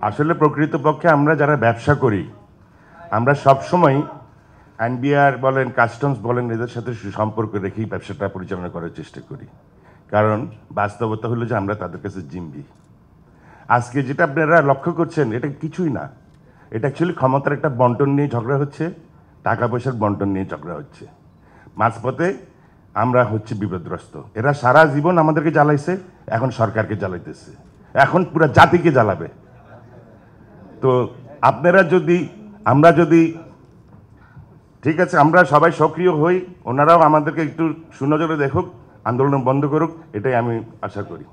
আসলে প্রকৃতপক্ষে আমরা যারা ব্যবসা করি আমরা সবসময় এনবিআর বলেন, কাস্টমস বলেন, এদের সাথে সুসম্পর্ক রেখেই ব্যবসাটা পরিচালনা করার চেষ্টা করি। কারণ বাস্তবতা হলো যে আমরা তাদের কাছে জিম্বি। আজকে যেটা আপনারা লক্ষ্য করছেন এটা কিছুই না, এটা অ্যাকচুয়ালি ক্ষমতার একটা বন্টন নিয়ে ঝগড়া হচ্ছে, টাকা পয়সার বন্টন নিয়ে ঝগড়া হচ্ছে। মাঝপথে আমরা হচ্ছে বিপদগ্রস্ত। এরা সারা জীবন আমাদেরকে জ্বালাইছে, এখন সরকারকে জ্বালাইতেছে, এখন পুরো জাতিকে জ্বালাবে। তো আপনারা যদি, আমরা যদি, ঠিক আছে আমরা সবাই সক্রিয় হই, ওনারাও আমাদেরকে একটু সুনজরে দেখুক, আন্দোলন বন্ধ করুক, এটাই আমি আশা করি।